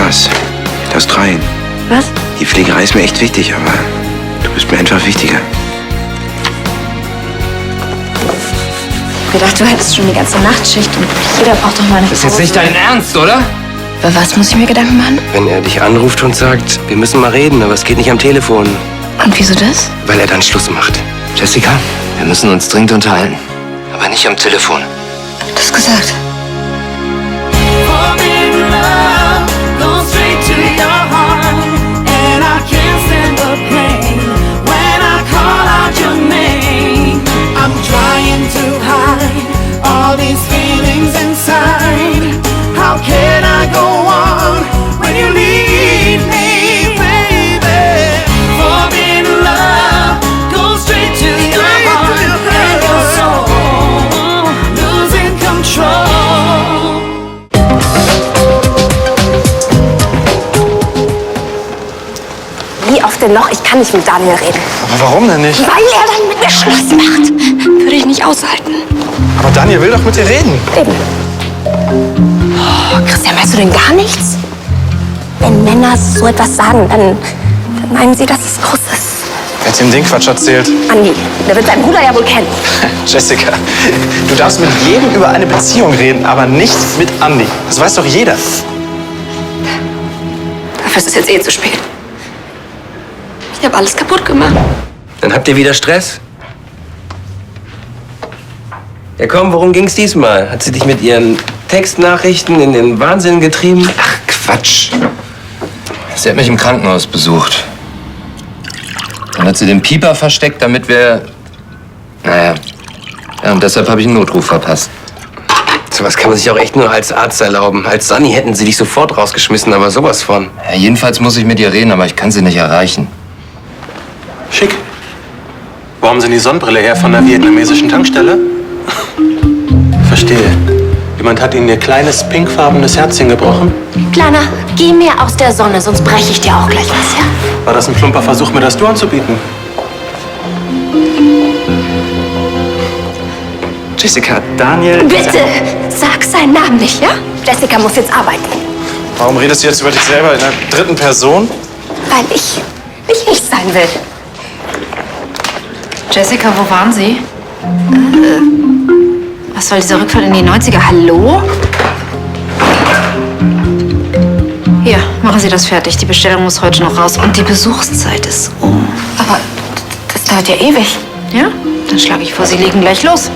was. In Australien. Was? Die Pflegerei ist mir echt wichtig, aber du bist mir einfach wichtiger. Ich gedacht, du hättest schon die ganze Nachtschicht und jeder braucht doch mal eine Das ist jetzt nicht dein Ernst, oder? Über was muss ich mir Gedanken machen? Wenn er dich anruft und sagt, wir müssen mal reden, aber es geht nicht am Telefon, Und wieso das? weil er dann Schluss macht. Jessica, wir müssen uns dringend unterhalten. Aber nicht am Telefon. Du hast gesagt. Wie oft denn noch? Ich kann nicht mit Daniel reden. Aber warum denn nicht? Weil er dann mit mir Schluss macht. Würde ich nicht aushalten. Aber Daniel will doch mit dir reden. Eben. Oh, Christian, weißt du denn gar nichts? Wenn Männer so etwas sagen, dann meinen sie, dass es groß ist. Wer hat ihm den Quatsch erzählt? Andi, der wird seinen Bruder ja wohl kennen. Jessica, du darfst mit jedem über eine Beziehung reden, aber nicht mit Andi. Das weiß doch jeder. Dafür ist es jetzt eh zu spät. Ich habe alles kaputt gemacht. Dann habt ihr wieder Stress? Ja komm, worum ging's diesmal? Hat sie dich mit ihren Textnachrichten in den Wahnsinn getrieben? Ach, Quatsch. Sie hat mich im Krankenhaus besucht. Dann hat sie den Pieper versteckt, damit wir... Naja. Ja, und deshalb habe ich einen Notruf verpasst. Sowas kann man sich auch echt nur als Arzt erlauben. Als Sunny hätten sie dich sofort rausgeschmissen, aber sowas von. Ja, jedenfalls muss ich mit ihr reden, aber ich kann sie nicht erreichen. Schick. Wo haben Sie die Sonnenbrille her? Von der vietnamesischen Tankstelle? Verstehe. Jemand hat Ihnen Ihr kleines pinkfarbenes Herzchen gebrochen? Kleiner, geh mir aus der Sonne, sonst breche ich dir auch gleich was, ja? War das ein plumper Versuch, mir das Du anzubieten? Jessica, Daniel... Bitte, sag seinen Namen nicht, ja? Jessica muss jetzt arbeiten. Warum redest du jetzt über dich selber in der dritten Person? Weil ich sein will. Jessica, wo waren Sie? Was soll dieser Rückfall in die 90er? Hallo? Hier, machen Sie das fertig. Die Bestellung muss heute noch raus und die Besuchszeit ist um. Aber das dauert ja ewig. Ja? Dann schlage ich vor, Sie legen gleich los.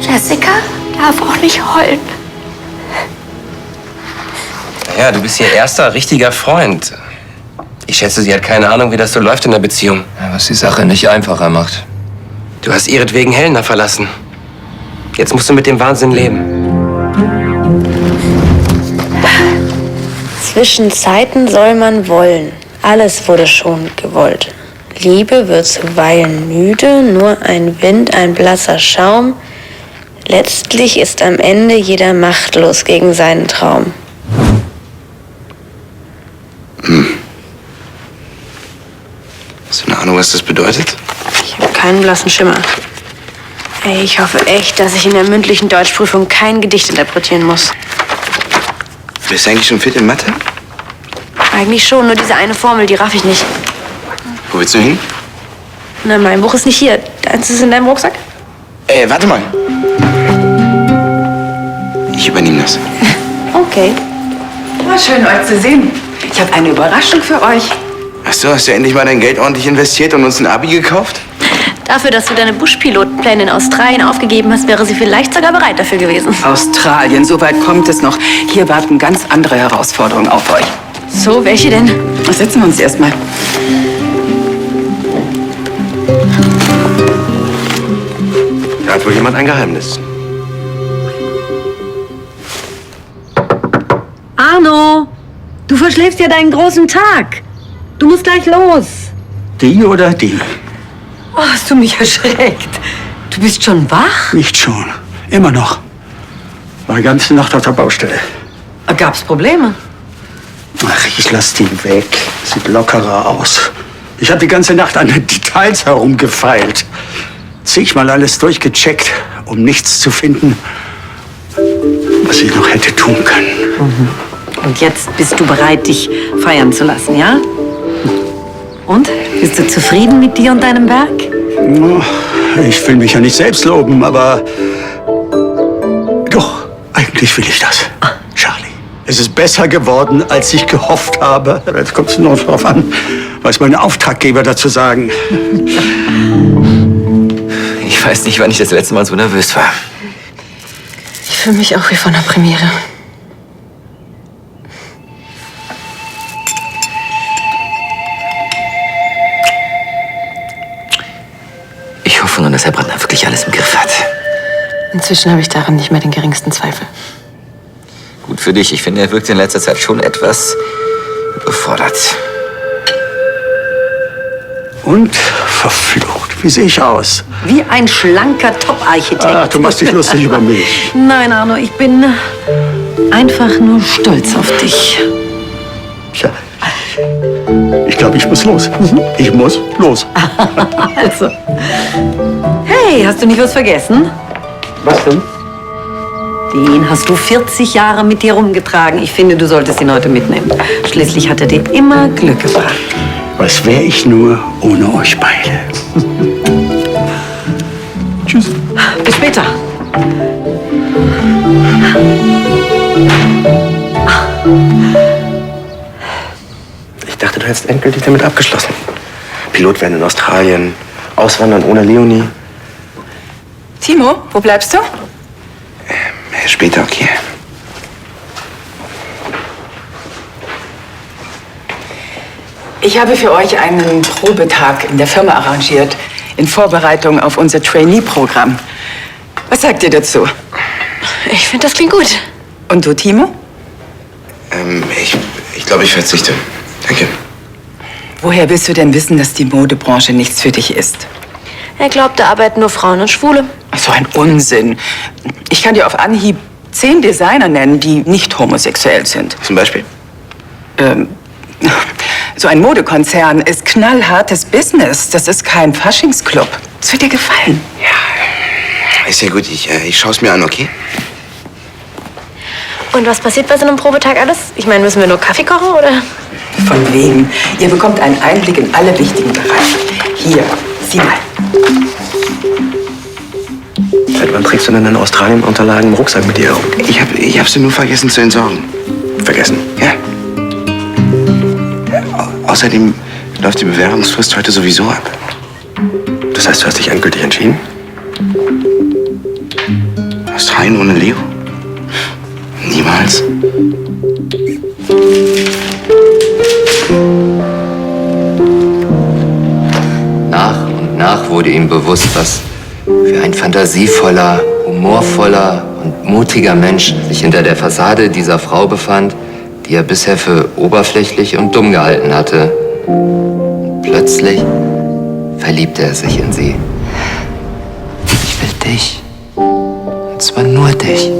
Jessica darf auch nicht heulen. Ja, du bist ihr erster richtiger Freund. Ich schätze, sie hat keine Ahnung, wie das so läuft in der Beziehung. Ja, was die Sache nicht einfacher macht. Du hast ihretwegen Helena verlassen. Jetzt musst du mit dem Wahnsinn leben. Zwischen Zeiten soll man wollen. Alles wurde schon gewollt. Liebe wird zuweilen müde, nur ein Wind, ein blasser Schaum. Letztlich ist am Ende jeder machtlos gegen seinen Traum. Hast du eine Ahnung, was das bedeutet? Ich habe keinen blassen Schimmer. Ey, ich hoffe echt, dass ich in der mündlichen Deutschprüfung kein Gedicht interpretieren muss. Bist du eigentlich schon fit in Mathe? Eigentlich schon, nur diese eine Formel, die raff ich nicht. Wo willst du hin? Na, mein Buch ist nicht hier. Deins ist in deinem Rucksack? Warte mal. Ich übernehme das. Okay. Oh, schön, euch zu sehen. Ich habe eine Überraschung für euch. Ach so, hast du endlich mal dein Geld ordentlich investiert und uns ein Abi gekauft? Dafür, dass du deine Buschpilotenpläne in Australien aufgegeben hast, wäre sie vielleicht sogar bereit dafür gewesen. Australien, so weit kommt es noch. Hier warten ganz andere Herausforderungen auf euch. So, welche denn? Setzen wir uns erstmal. Da hat wohl jemand ein Geheimnis. Arno, du verschläfst ja deinen großen Tag. Du musst gleich los. Die oder die? Oh, hast du mich erschreckt. Du bist schon wach? Nicht schon. Immer noch. War die ganze Nacht auf der Baustelle. Gab's Probleme? Ach, ich lass die weg. Sieht lockerer aus. Ich habe die ganze Nacht an den Details herumgefeilt. Zigmal alles durchgecheckt, um nichts zu finden. was ich noch hätte tun können. Und jetzt bist du bereit, dich feiern zu lassen, ja? Und? Bist du zufrieden mit dir und deinem Werk? Ich will mich ja nicht selbst loben, aber doch, eigentlich will ich das. Charlie, es ist besser geworden, als ich gehofft habe. Jetzt kommt es nur darauf an, was meine Auftraggeber dazu sagen. Ich weiß nicht, wann ich das letzte Mal so nervös war. Ich fühle mich auch wie von der Premiere. Ich hoffe nur, dass Herr Brandner wirklich alles im Griff hat. Inzwischen habe ich daran nicht mehr den geringsten Zweifel. Gut für dich. Ich finde, er wirkt in letzter Zeit schon etwas überfordert. Und verflucht, wie sehe ich aus? Wie ein schlanker Top-Architekt. Ach, du machst dich lustig über mich. Nein, Arno, ich bin einfach nur stolz auf dich. Tja, ich glaube, ich muss los. Ich muss los. Also. Hey, hast du nicht was vergessen? Was denn? Den hast du 40 Jahre mit dir rumgetragen. Ich finde, du solltest ihn heute mitnehmen. Schließlich hat er dir immer Glück gebracht. Was wäre ich nur ohne euch beide? Tschüss. Bis später. Ich dachte, du hättest endgültig damit abgeschlossen. Pilot werden in Australien, auswandern ohne Leonie. Timo, wo bleibst du? Später, okay. Ich habe für euch einen Probetag in der Firma arrangiert, in Vorbereitung auf unser Trainee-Programm. Was sagt ihr dazu? Ich finde, das klingt gut. Und du, Timo? Ich glaube, ich verzichte. Danke. Woher willst du denn wissen, dass die Modebranche nichts für dich ist? Er glaubt, da arbeiten nur Frauen und Schwule. So ein Unsinn. Ich kann dir auf Anhieb 10 Designer nennen, die nicht homosexuell sind. Zum Beispiel? So ein Modekonzern ist knallhartes Business. Das ist kein Faschingsclub. Das wird dir gefallen. Ist ja gut, ich schaue es mir an, okay? Und was passiert bei so einem Probetag alles? Ich meine, müssen wir nur Kaffee kochen, oder? Von wegen. Ihr bekommt einen Einblick in alle wichtigen Bereiche. Hier, sieh mal. Seit wann trägst du denn deine Australien-Unterlagen im Rucksack mit dir herum? Ich hab sie nur vergessen zu entsorgen. Vergessen? Ja. Außerdem läuft die Bewährungsfrist heute sowieso ab. Das heißt, du hast dich endgültig entschieden? Australien ohne Leo? Niemals. Nach und nach wurde ihm bewusst, was für ein fantasievoller, humorvoller und mutiger Mensch sich hinter der Fassade dieser Frau befand, die er bisher für oberflächlich und dumm gehalten hatte. Plötzlich verliebte er sich in sie. Ich will dich. Und zwar nur dich.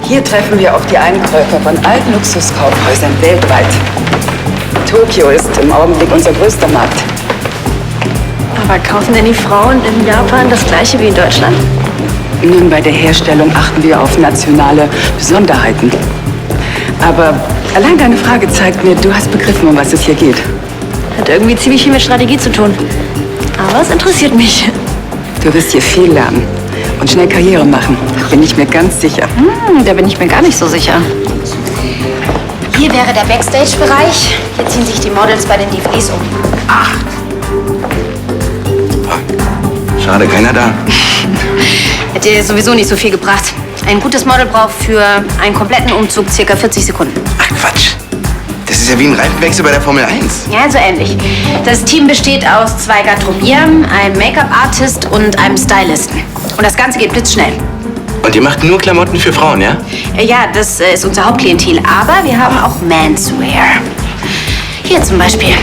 Hier treffen wir auf die Einkäufer von allen Luxuskaufhäusern weltweit. Tokio ist im Augenblick unser größter Markt. Aber kaufen denn die Frauen in Japan das Gleiche wie in Deutschland? Nun, bei der Herstellung achten wir auf nationale Besonderheiten. Aber allein deine Frage zeigt mir, du hast begriffen, um was es hier geht. Hat irgendwie ziemlich viel mit Strategie zu tun. Aber es interessiert mich. Du wirst hier viel lernen und schnell Karriere machen, bin ich mir ganz sicher. Da bin ich mir gar nicht so sicher. Hier wäre der Backstage-Bereich. Hier ziehen sich die Models bei den DVDs um. Schade, keiner da. Hätte sowieso nicht so viel gebracht. Ein gutes Model braucht für einen kompletten Umzug ca. 40 Sekunden. Ach Quatsch. Das ist ja wie ein Reifenwechsel bei der Formel 1. Ja, so ähnlich. Das Team besteht aus 2 Garderobieren, einem Make-up-Artist und einem Stylisten. Und das Ganze geht blitzschnell. Und ihr macht nur Klamotten für Frauen, ja? Ja, das ist unser Hauptklientel. Aber wir haben auch Menswear. Hier zum Beispiel.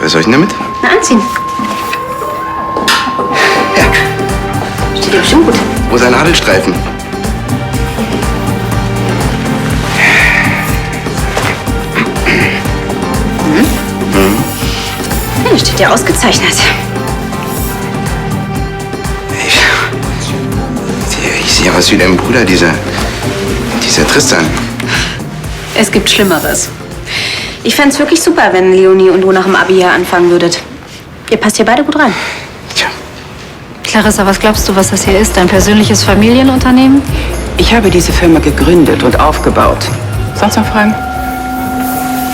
Was soll ich denn damit? Na, anziehen. Ja. Steht dir bestimmt gut. Rosa Nadelstreifen. Ja, steht ja ausgezeichnet. Ich sehe aus wie dein Bruder, dieser Tristan. Es gibt Schlimmeres. Ich fänd's wirklich super, wenn Leonie und du nach dem Abi hier anfangen würdet. Ihr passt hier beide gut rein. Tja, Clarissa, was glaubst du, was das hier ist? Dein persönliches Familienunternehmen? Ich habe diese Firma gegründet und aufgebaut. Sonst noch Fragen?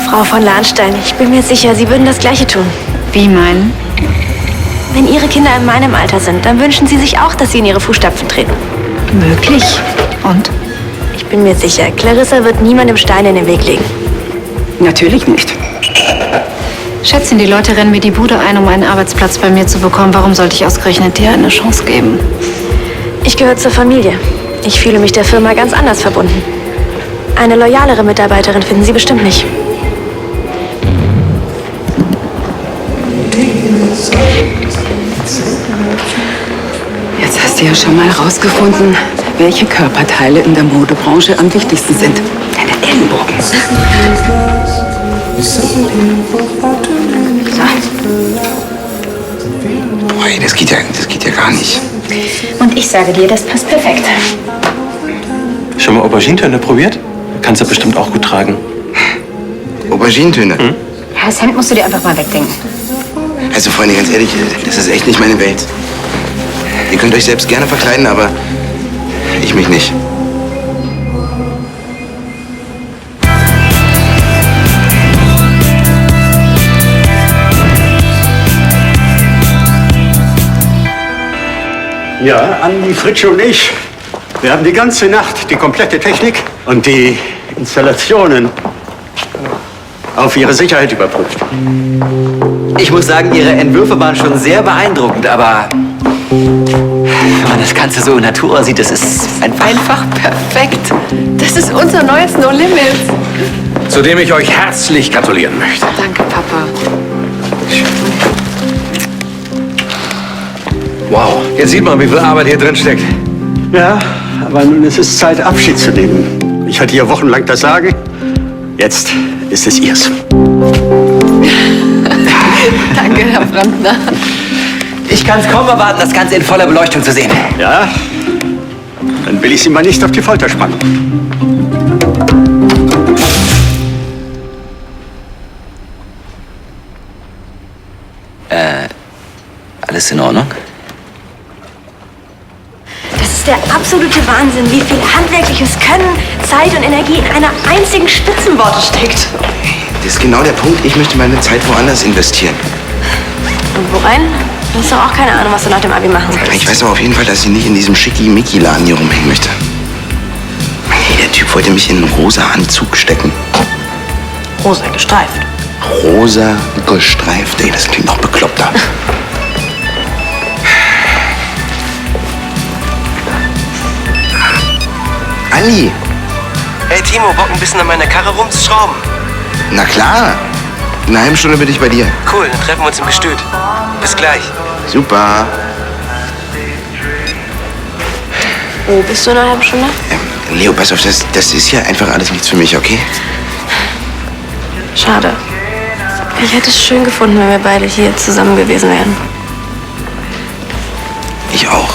Frau von Lahnstein, ich bin mir sicher, Sie würden das Gleiche tun. Wie meinen? Wenn Ihre Kinder in meinem Alter sind, dann wünschen Sie sich auch, dass Sie in Ihre Fußstapfen treten. Möglich. Und? Ich bin mir sicher, Clarissa wird niemandem Steine in den Weg legen. Natürlich nicht. Schätzchen, die Leute rennen mir die Bude ein, um einen Arbeitsplatz bei mir zu bekommen. Warum sollte ich ausgerechnet dir eine Chance geben? Ich gehöre zur Familie. Ich fühle mich der Firma ganz anders verbunden. Eine loyalere Mitarbeiterin finden Sie bestimmt nicht. Jetzt hast du ja schon mal herausgefunden, welche Körperteile in der Modebranche am wichtigsten sind. Deine Ellenbogen. boah, ey, das geht ja gar nicht. Und ich sage dir, das passt perfekt. Schon mal Aubergine-Töne probiert? Kannst du bestimmt auch gut tragen. Aubergine-Töne. Ja, das Hemd musst du dir einfach mal wegdenken. Also, Freunde, ganz ehrlich, das ist echt nicht meine Welt. Ihr könnt euch selbst gerne verkleiden, aber ich mich nicht. Ja, Andi, Fritsch und ich. Wir haben die ganze Nacht die komplette Technik und die Installationen auf ihre Sicherheit überprüft. Ich muss sagen, Ihre Entwürfe waren schon sehr beeindruckend, aber wenn man das Ganze so in Natura sieht, das ist einfach perfekt. Das ist unser neues No Limits. Zu dem ich euch herzlich gratulieren möchte. Danke, Papa. Wow, jetzt sieht man, wie viel Arbeit hier drin steckt. Ja, aber nun ist es Zeit, Abschied zu nehmen. Ich hatte hier wochenlang das Sagen. Jetzt ist es ihrs. Danke, Herr Brandner. Ich kann es kaum erwarten, das Ganze in voller Beleuchtung zu sehen. Ja, dann will ich Sie mal nicht auf die Folter spannen. Alles in Ordnung? Das ist der absolute Wahnsinn, wie viel handwerkliches Können, Zeit und Energie in einer einzigen Spitzenworte steckt. Das ist genau der Punkt. Ich möchte meine Zeit woanders investieren. Und worein? Du hast doch auch keine Ahnung, was du nach dem Abi machen willst. Ich weiß aber auf jeden Fall, dass ich nicht in diesem Schickimicki-Laden hier rumhängen möchte. Hey, der Typ wollte mich in einen rosa Anzug stecken. Rosa gestreift. Rosa gestreift, ey, das klingt noch bekloppter. Ali! Hey Timo, Bock ein bisschen an meiner Karre rumzuschrauben? Na klar! In einer halben Stunde bin ich bei dir. Cool, dann treffen wir uns im Gestüt. Bis gleich. Super. Wo bist du in einer halben Stunde? Leo, pass auf, das ist ja einfach alles nichts für mich, okay? Schade. Ich hätte es schön gefunden, wenn wir beide hier zusammen gewesen wären. Ich auch.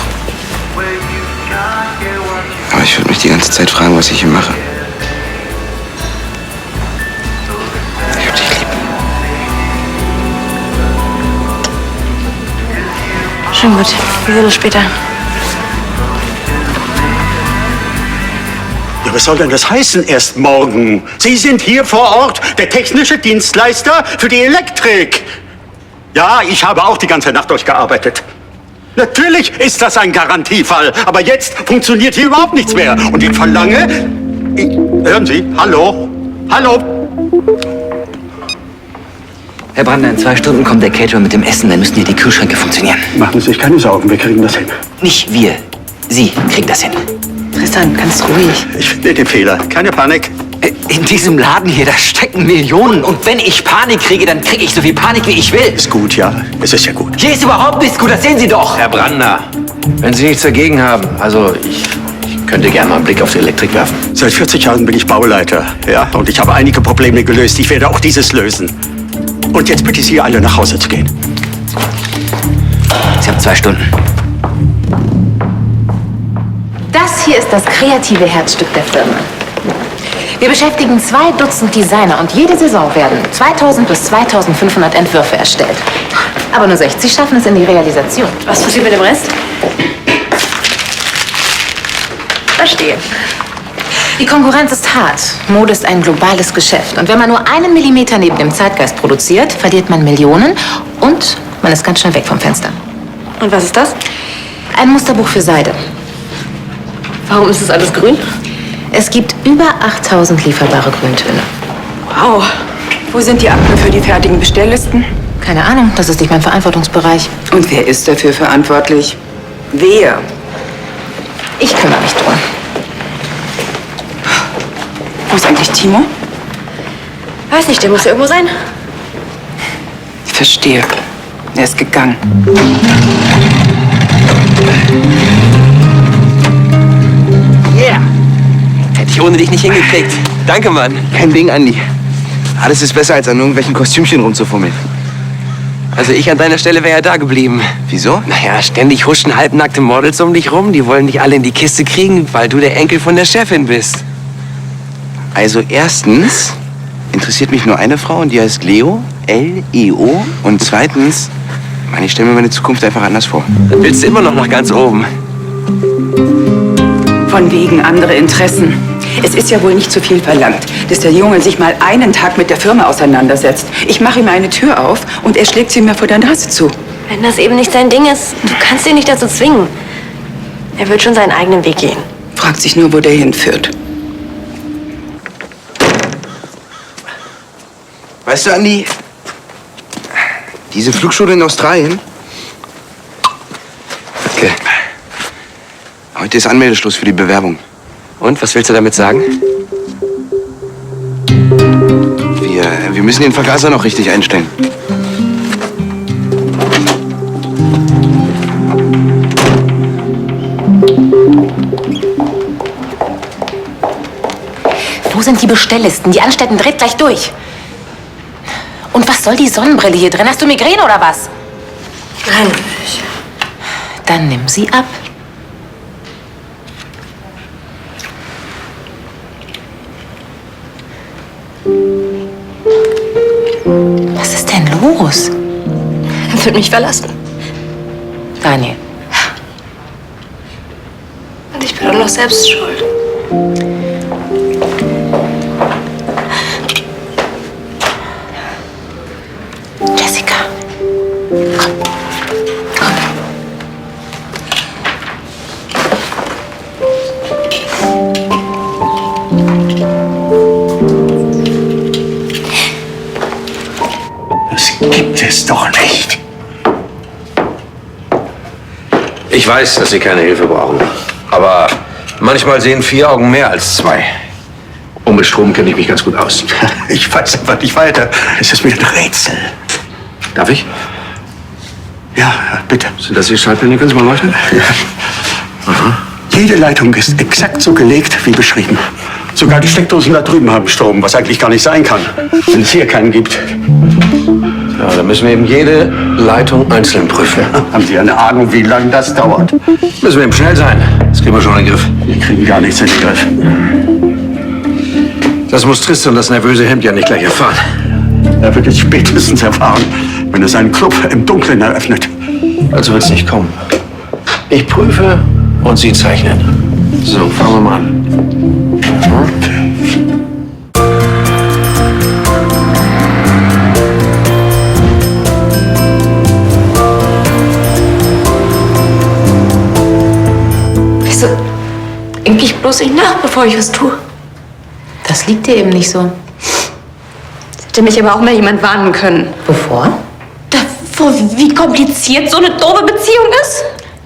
Aber ich würde mich die ganze Zeit fragen, was ich hier mache. Ich hab dich lieb. Schon gut. Wir sehen uns später. Ja, was soll denn das heißen erst morgen? Sie sind hier vor Ort, der technische Dienstleister für die Elektrik. Ja, ich habe auch die ganze Nacht durchgearbeitet. Natürlich ist das ein Garantiefall, aber jetzt funktioniert hier überhaupt nichts mehr. Und ich verlange... hören Sie, hallo? Hallo? Herr Brandner, in 2 Stunden kommt der Caterer mit dem Essen, dann müssen hier die Kühlschränke funktionieren. Machen Sie sich keine Sorgen, wir kriegen das hin. Nicht wir, Sie kriegen das hin. Tristan, ganz ruhig. Ich finde den Fehler, keine Panik. In diesem Laden hier, da stecken Millionen. Und wenn ich Panik kriege, dann kriege ich so viel Panik, wie ich will. Ist gut, ja. Es ist ja gut. Hier ist überhaupt nichts gut, das sehen Sie doch. Herr Brandner, Wenn Sie nichts dagegen haben, also ich könnte gerne mal einen Blick auf die Elektrik werfen. Seit 40 Jahren bin ich Bauleiter, ja, und ich habe einige Probleme gelöst. Ich werde auch dieses lösen. Und jetzt bitte ich Sie alle, nach Hause zu gehen. Sie haben 2 Stunden. Das hier ist das kreative Herzstück der Firma. Wir beschäftigen 2 Dutzend Designer und jede Saison werden 2000 bis 2500 Entwürfe erstellt. Aber nur 60 schaffen es in die Realisation. Was passiert mit dem Rest? Verstehe. Die Konkurrenz ist hart. Mode ist ein globales Geschäft. Und wenn man nur einen Millimeter neben dem Zeitgeist produziert, verliert man Millionen und man ist ganz schnell weg vom Fenster. Und was ist das? Ein Musterbuch für Seide. Warum ist das alles grün? Es gibt über 8000 lieferbare Grüntöne. Wow. Wo sind die Akten für die fertigen Bestelllisten? Keine Ahnung, das ist nicht mein Verantwortungsbereich. Und wer ist dafür verantwortlich? Wer? Ich kümmere mich drum. Wo ist eigentlich Timo? Weiß nicht, der muss irgendwo sein. Ich verstehe. Er ist gegangen. Yeah. Hätte ich ohne dich nicht hingekriegt. Danke, Mann. Kein Ding, Andi. Alles ist besser, als an irgendwelchen Kostümchen rumzufummeln. Also ich an deiner Stelle wäre ja da geblieben. Wieso? Naja, ständig huschen halbnackte Models um dich rum. Die wollen dich alle in die Kiste kriegen, weil du der Enkel von der Chefin bist. Also erstens interessiert mich nur eine Frau und die heißt Leo, L-E-O. Und zweitens, Mann, ich stelle mir meine Zukunft einfach anders vor. Dann willst du immer noch nach ganz oben. Von wegen andere Interessen. Es ist ja wohl nicht zu viel verlangt, dass der Junge sich mal einen Tag mit der Firma auseinandersetzt. Ich mache ihm eine Tür auf und er schlägt sie mir vor der Nase zu. Wenn das eben nicht sein Ding ist, du kannst ihn nicht dazu zwingen. Er wird schon seinen eigenen Weg gehen. Fragt sich nur, wo der hinführt. Weißt du, Andi, diese Flugschule in Australien? Okay. Heute ist Anmeldeschluss für die Bewerbung. Und, was willst du damit sagen? Wir müssen den Vergaser noch richtig einstellen. Wo sind die Bestelllisten? Die Anstätten dreht gleich durch. Und was soll die Sonnenbrille hier drin? Hast du Migräne oder was? Nein. Dann nimm sie ab. Was ist denn los? Er wird mich verlassen. Daniel. Und ich bin doch noch selbst schuld. Jessica. Komm. Komm. Das gibt es doch nicht. Ich weiß, dass Sie keine Hilfe brauchen. Aber manchmal sehen 4 Augen mehr als 2. Und mit Strom kenne ich mich ganz gut aus. Ich weiß einfach nicht weiter. Es ist mir ein Rätsel. Darf ich? Ja, bitte. Sind das die Schaltpläne? Können Sie mal leuchten? Ja. Jede Leitung ist exakt so gelegt wie beschrieben. Sogar die Steckdosen da drüben haben Strom, was eigentlich gar nicht sein kann, wenn es hier keinen gibt. Ja, dann müssen wir eben jede Leitung einzeln prüfen. Haben Sie eine Ahnung, wie lange das dauert? Müssen wir eben schnell sein. Das kriegen wir schon in den Griff. Wir kriegen gar nichts in den Griff. Das muss Tristan das nervöse Hemd ja nicht gleich erfahren. Er wird es spätestens erfahren, wenn er seinen Club im Dunkeln eröffnet. Also wird's nicht kommen. Ich prüfe und Sie zeichnen. So, fangen wir mal an. Wieso? Denk ich bloß nicht nach, bevor ich was tue. Das liegt dir eben nicht so. Hätte mich aber auch mal jemand warnen können. Wovor? Davor, wie kompliziert so eine doofe Beziehung ist.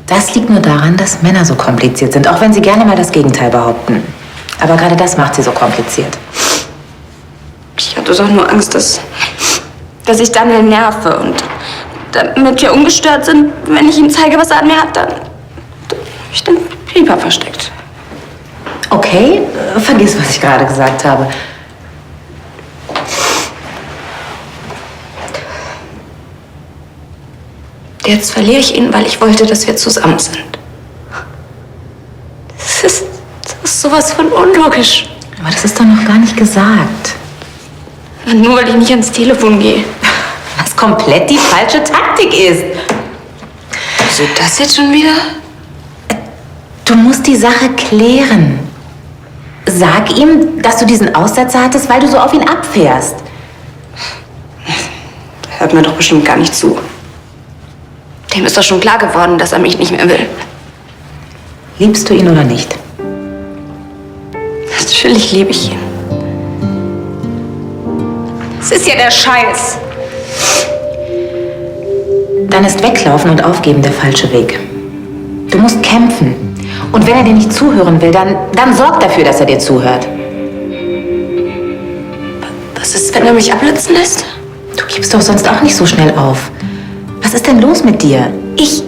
Das liegt nur daran, dass Männer so kompliziert sind, auch wenn sie gerne mal das Gegenteil behaupten. Aber gerade das macht sie so kompliziert. Ich hatte doch nur Angst, dass ich Daniel nerve und damit wir ungestört sind, wenn ich ihm zeige, was er an mir hat, dann ich den Pieper versteckt. Okay, vergiss, was ich gerade gesagt habe. Jetzt verliere ich ihn, weil ich wollte, dass wir zusammen sind. Das ist sowas von unlogisch. Aber das ist doch noch gar nicht gesagt. Nur weil ich nicht ans Telefon gehe. Was komplett die falsche Taktik ist. Wieso das jetzt schon wieder? Du musst die Sache klären. Sag ihm, dass du diesen Aussetzer hattest, weil du so auf ihn abfährst. Hört mir doch bestimmt gar nicht zu. Dem ist doch schon klar geworden, dass er mich nicht mehr will. Liebst du ihn oder nicht? Natürlich liebe ich ihn. Es ist ja der Scheiß. Dann ist Weglaufen und Aufgeben der falsche Weg. Du musst kämpfen. Und wenn er dir nicht zuhören will, dann sorg dafür, dass er dir zuhört. Was ist, wenn er mich abblitzen lässt? Du gibst doch sonst auch nicht so schnell auf. Was ist denn los mit dir? Ich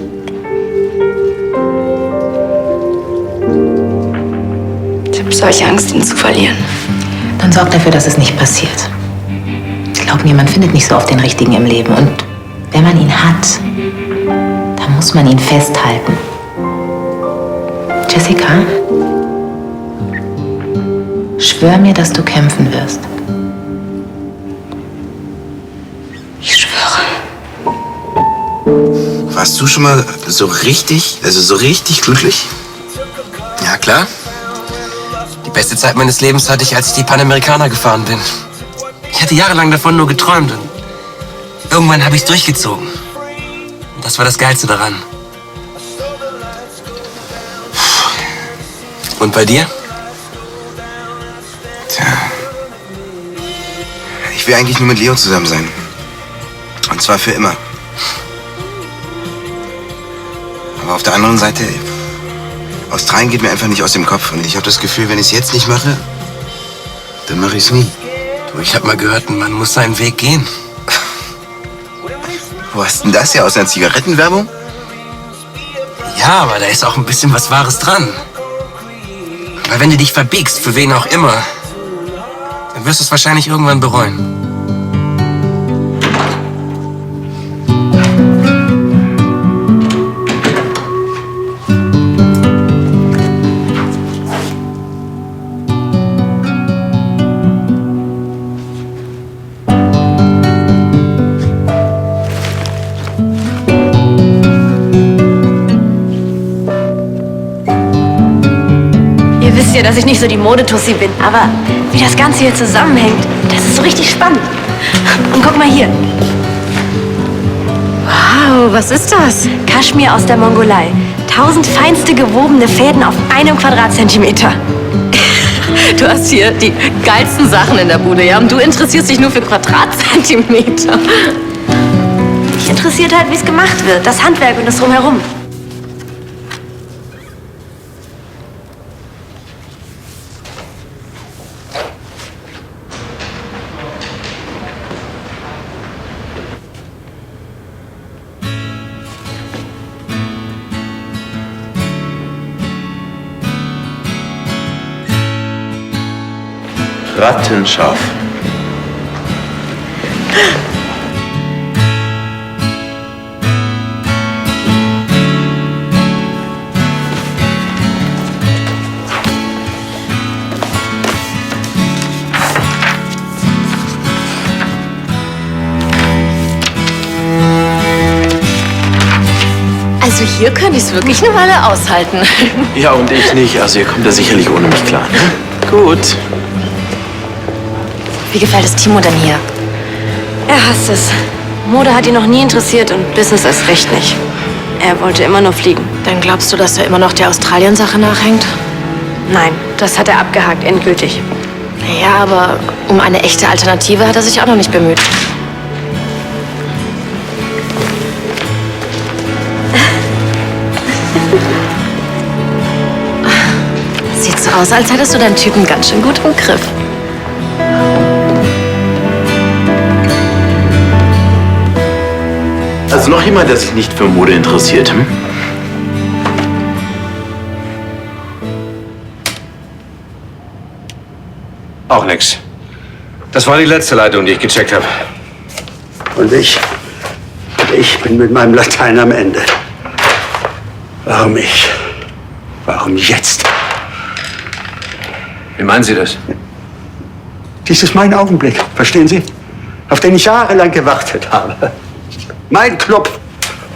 habe solche Angst, ihn zu verlieren. Dann sorg dafür, dass es nicht passiert. Glaub mir, man findet nicht so oft den Richtigen im Leben. Und wenn man ihn hat, dann muss man ihn festhalten. Jessica, schwör mir, dass du kämpfen wirst. Ich schwöre. Warst du schon mal so richtig glücklich? Ja, klar. Die beste Zeit meines Lebens hatte ich, als ich die Panamerikaner gefahren bin. Ich hatte jahrelang davon nur geträumt und irgendwann habe ich es durchgezogen. Und das war das Geilste daran. Und bei dir? Tja. Ich will eigentlich nur mit Leo zusammen sein. Und zwar für immer. Aber auf der anderen Seite, Australien geht mir einfach nicht aus dem Kopf. Und ich habe das Gefühl, wenn ich es jetzt nicht mache, dann mache ich es nie. Du, ich habe mal gehört, man muss seinen Weg gehen. Wo hast denn das ja aus einer Zigarettenwerbung? Ja, aber da ist auch ein bisschen was Wahres dran. Weil wenn du dich verbiegst, für wen auch immer, dann wirst du es wahrscheinlich irgendwann bereuen. Dass ich nicht so die Modetussi bin, aber wie das Ganze hier zusammenhängt, das ist so richtig spannend. Und guck mal hier. Wow, was ist das? Kaschmir aus der Mongolei. 1000 feinste gewobene Fäden auf 1 Quadratzentimeter. Du hast hier die geilsten Sachen in der Bude, ja? Und du interessierst dich nur für Quadratzentimeter. Mich interessiert halt, wie es gemacht wird, das Handwerk und das Drumherum. Rattenscharf. Also hier könnte ich es wirklich eine Weile aushalten. Ja, und ich nicht. Also ihr kommt da sicherlich ohne mich klar. Ne? Gut. Wie gefällt es Timo denn hier? Er hasst es. Mode hat ihn noch nie interessiert und Business erst recht nicht. Er wollte immer nur fliegen. Dann glaubst du, dass er immer noch der Australien-Sache nachhängt? Nein, das hat er abgehakt, endgültig. Ja, aber um eine echte Alternative hat er sich auch noch nicht bemüht. Sieht so aus, als hättest du deinen Typen ganz schön gut im Griff. Also noch jemand, der sich nicht für Mode interessiert, hm? Auch nix. Das war die letzte Leitung, die ich gecheckt habe. Und ich bin mit meinem Latein am Ende. Warum ich? Warum jetzt? Wie meinen Sie das? Dies ist mein Augenblick, verstehen Sie? Auf den ich jahrelang gewartet habe. Mein Club,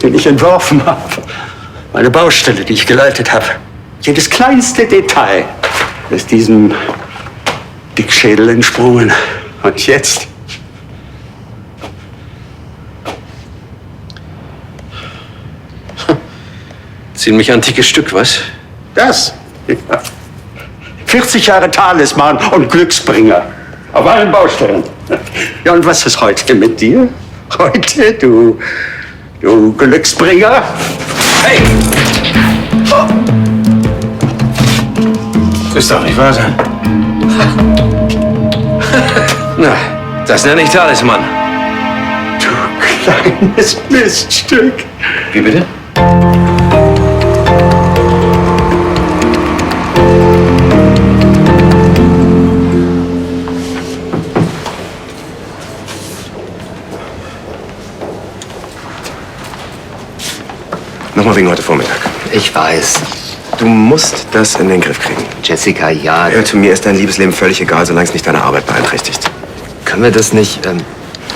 den ich entworfen habe. Meine Baustelle, die ich geleitet habe. Jedes kleinste Detail ist diesem Dickschädel entsprungen. Und jetzt? Ziemlich antikes Stück, was? Das? Ja. 40 Jahre Talisman und Glücksbringer. Auf allen Baustellen. Ja, und was ist heute mit dir? Heute, du Glücksbringer? Hey! Oh. Das ist doch nicht wahr sein. Na, das nenne ich Talisman. Du kleines Miststück. Wie bitte? Nochmal wegen heute Vormittag. Ich weiß. Du musst das in den Griff kriegen. Jessica, ja. Hör zu, mir ist dein Liebesleben völlig egal, solange es nicht deine Arbeit beeinträchtigt. Können wir das nicht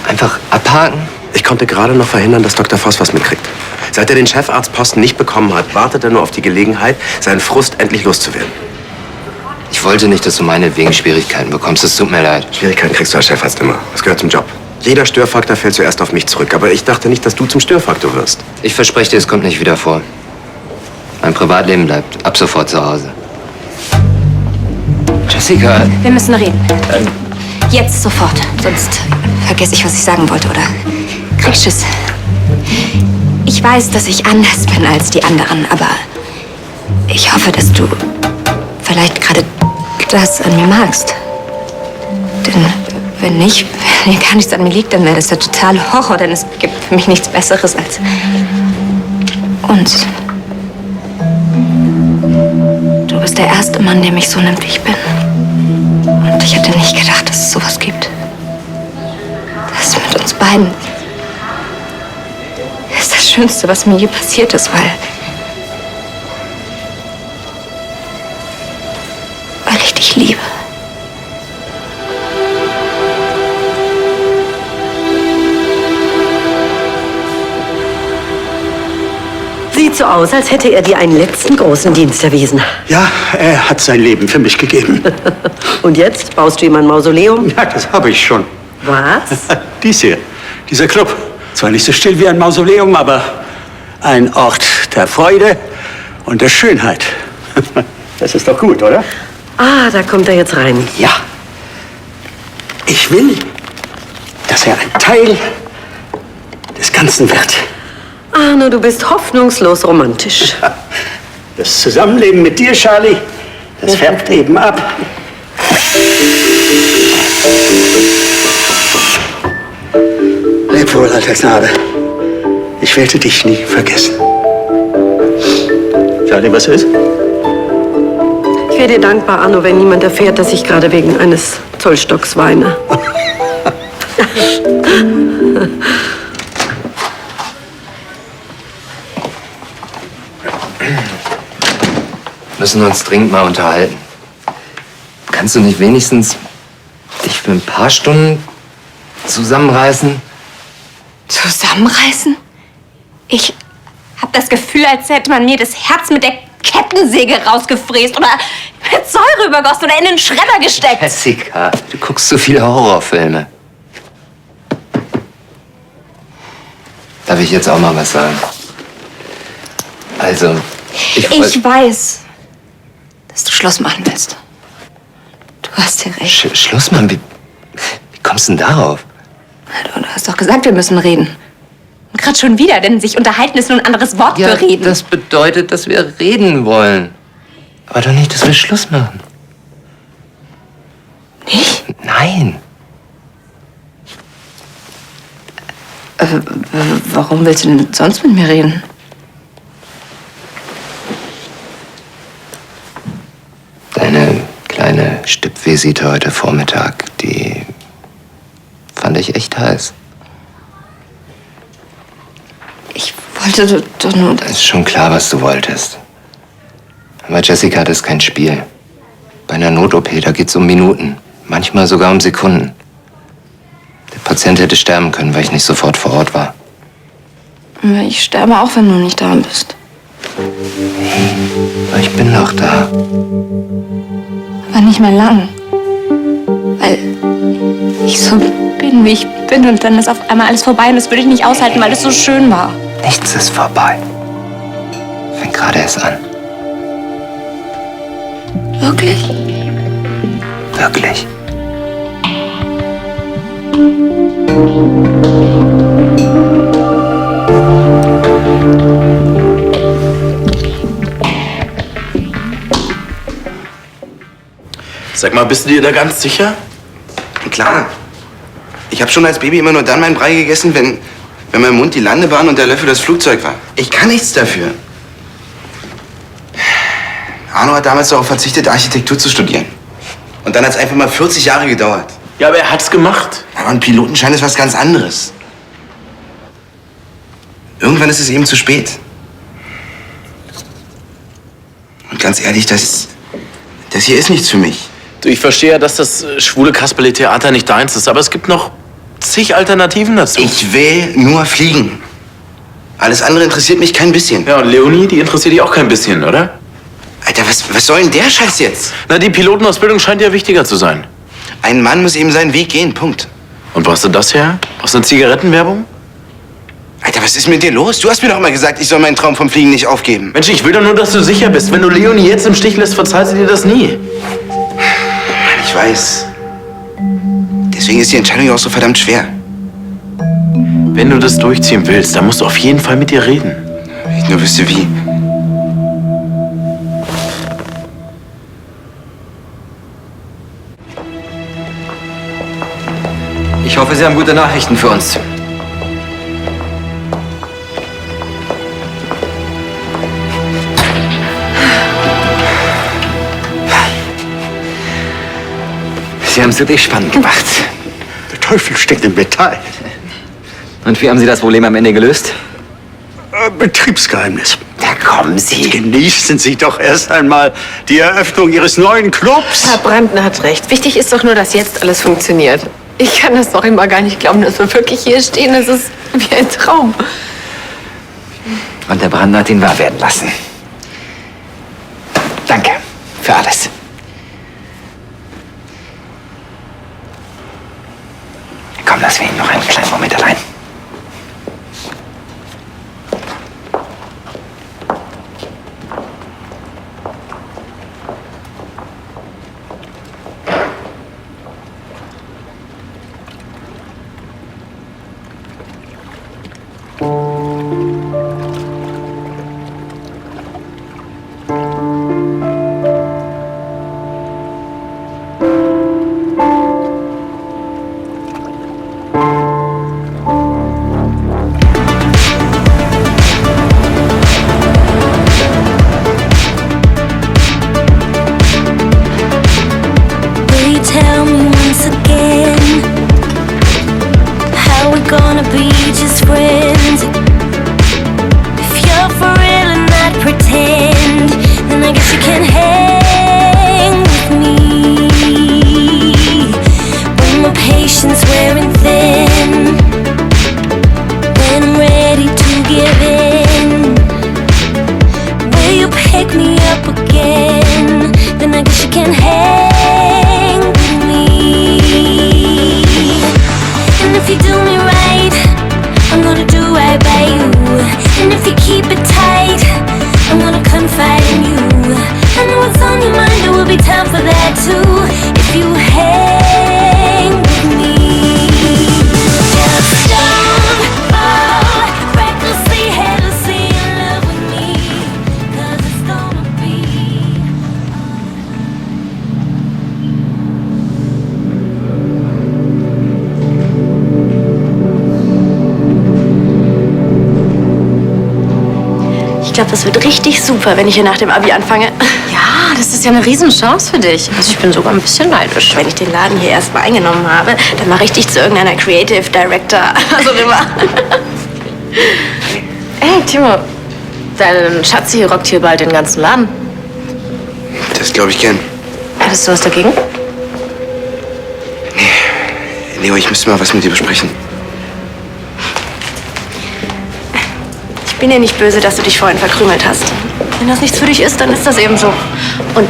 einfach abhaken? Ich konnte gerade noch verhindern, dass Dr. Voss was mitkriegt. Seit er den Chefarztposten nicht bekommen hat, wartet er nur auf die Gelegenheit, seinen Frust endlich loszuwerden. Ich wollte nicht, dass du meinetwegen Schwierigkeiten bekommst. Es tut mir leid. Schwierigkeiten kriegst du als Chefarzt immer. Das gehört zum Job. Jeder Störfaktor fällt zuerst auf mich zurück. Aber ich dachte nicht, dass du zum Störfaktor wirst. Ich verspreche dir, es kommt nicht wieder vor. Mein Privatleben bleibt ab sofort zu Hause. Jessica. Wir müssen reden. Jetzt sofort. Sonst vergesse ich, was ich sagen wollte, oder krieg Schiss. Ich weiß, dass ich anders bin als die anderen, aber ich hoffe, dass du vielleicht gerade das an mir magst. Denn wenn nicht, wenn hier gar nichts an mir liegt, dann wäre das der totale Horror, denn es gibt für mich nichts Besseres als uns. Du bist der erste Mann, der mich so nimmt, wie ich bin. Und ich hätte nicht gedacht, dass es sowas gibt. Das mit uns beiden ist das Schönste, was mir je passiert ist, weil ich dich liebe. Sieht so aus, als hätte er dir einen letzten großen Dienst erwiesen. Ja, er hat sein Leben für mich gegeben. Und jetzt baust du ihm ein Mausoleum? Ja, das habe ich schon. Was? Dies hier, dieser Club. Zwar nicht so still wie ein Mausoleum, aber ein Ort der Freude und der Schönheit. Das ist doch gut, oder? Ah, da kommt er jetzt rein. Ja. Ich will, dass er ein Teil des Ganzen wird. Arno, du bist hoffnungslos romantisch. Das Zusammenleben mit dir, Charlie, das färbt eben ab. Leb wohl, alter Knabe. Ich werde dich nie vergessen. Charlie, was ist? Ich wäre dir dankbar, Arno, wenn niemand erfährt, dass ich gerade wegen eines Zollstocks weine. Müssen uns dringend mal unterhalten. Kannst du nicht wenigstens dich für ein paar Stunden zusammenreißen? Zusammenreißen? Ich hab das Gefühl, als hätte man mir das Herz mit der Kettensäge rausgefräst oder mit Säure übergossen oder in den Schredder gesteckt. Jessica, du guckst so viele Horrorfilme. Darf ich jetzt auch mal was sagen? Also, ich weiß, dass du Schluss machen willst. Du hast ja recht. Schluss machen? Wie kommst du denn darauf? Du hast doch gesagt, wir müssen reden. Und gerade schon wieder, denn sich unterhalten ist nur ein anderes Wort für reden. Das bedeutet, dass wir reden wollen. Aber doch nicht, dass wir Schluss machen. Nicht? Nein. Warum willst du denn sonst mit mir reden? Deine kleine Stüpfchen. Visite heute Vormittag, die fand ich echt heiß. Ich wollte doch nur... Ist schon klar, was du wolltest. Aber Jessica, das ist kein Spiel. Bei einer Not-OP, da geht's um Minuten. Manchmal sogar um Sekunden. Der Patient hätte sterben können, weil ich nicht sofort vor Ort war. Ich sterbe auch, wenn du nicht da bist. Aber ich bin noch da. Aber nicht mehr lang. Weil ich so bin, wie ich bin. Und dann ist auf einmal alles vorbei. Und das würde ich nicht aushalten, weil es so schön war. Nichts ist vorbei. Fängt gerade erst an. Wirklich? Wirklich. Sag mal, bist du dir da ganz sicher? Klar. Ich habe schon als Baby immer nur dann meinen Brei gegessen, wenn mein Mund die Landebahn und der Löffel das Flugzeug war. Ich kann nichts dafür. Arno hat damals darauf verzichtet, Architektur zu studieren. Und dann hat es einfach mal 40 Jahre gedauert. Ja, aber er hat's gemacht. Aber ein Pilotenschein ist was ganz anderes. Irgendwann ist es eben zu spät. Und ganz ehrlich, das hier ist nichts für mich. Du, ich verstehe ja, dass das schwule Kasperle-Theater nicht deins ist, aber es gibt noch zig Alternativen dazu. Ich will nur fliegen. Alles andere interessiert mich kein bisschen. Ja, und Leonie, die interessiert dich auch kein bisschen, oder? Alter, was soll denn der Scheiß jetzt? Na, die Pilotenausbildung scheint ja wichtiger zu sein. Ein Mann muss eben seinen Weg gehen, Punkt. Und wo hast du das her? Aus einer Zigarettenwerbung? Alter, was ist mit dir los? Du hast mir doch immer gesagt, ich soll meinen Traum vom Fliegen nicht aufgeben. Mensch, ich will doch nur, dass du sicher bist. Wenn du Leonie jetzt im Stich lässt, verzeiht sie dir das nie. Ich weiß. Deswegen ist die Entscheidung ja auch so verdammt schwer. Wenn du das durchziehen willst, dann musst du auf jeden Fall mit ihr reden. Wenn ich nur wüsste, wie. Ich hoffe, Sie haben gute Nachrichten für uns. Sie haben es wirklich spannend gemacht. Der Teufel steckt im Metall. Und wie haben Sie das Problem am Ende gelöst? Betriebsgeheimnis. Da kommen Sie. Genießen Sie doch erst einmal die Eröffnung Ihres neuen Clubs. Herr Brandner hat recht. Wichtig ist doch nur, dass jetzt alles funktioniert. Ich kann das doch immer gar nicht glauben, dass wir wirklich hier stehen. Es ist wie ein Traum. Und der Brandner hat ihn wahr werden lassen. Danke für alles. Komm, lass wir ihn noch einen kleinen Moment allein. glaube, das wird richtig super, wenn ich hier nach dem Abi anfange. Ja, das ist ja eine Riesenchance für dich. Also ich bin sogar ein bisschen neidisch. Wenn ich den Laden hier erstmal eingenommen habe, dann mache ich dich zu irgendeiner Creative Director. Also immer. Hey, Timo, dein Schatzi rockt hier bald den ganzen Laden. Das glaube ich gern. Hättest du was dagegen? Leo, ich müsste mal was mit dir besprechen. Ich bin dir nicht böse, dass du dich vorhin verkrümelt hast. Wenn das nichts für dich ist, dann ist das eben so. Und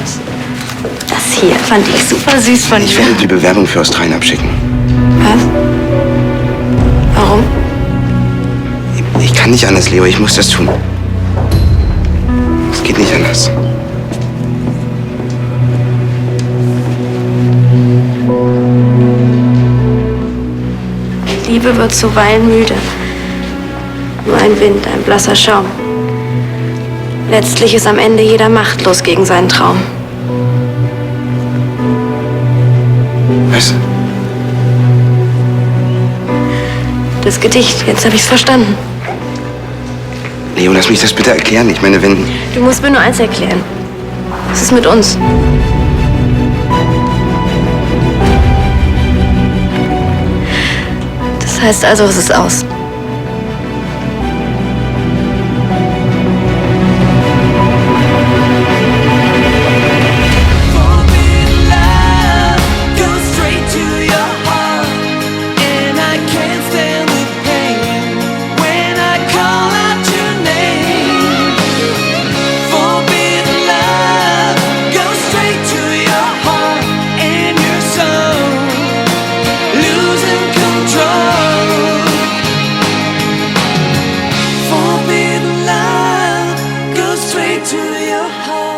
das hier fand ich super süß von dir. Ich werde die Bewerbung für Australien abschicken. Was? Warum? Ich kann nicht anders, Leo. Ich muss das tun. Es geht nicht anders. Liebe wird zuweilen müde. Nur ein Wind, ein blasser Schaum. Letztlich ist am Ende jeder machtlos gegen seinen Traum. Was? Das Gedicht, jetzt habe ich's verstanden. Leo, lass mich das bitte erklären. Ich meine, wenn... Du musst mir nur eins erklären. Was ist mit uns? Das heißt also, es ist aus. to your heart.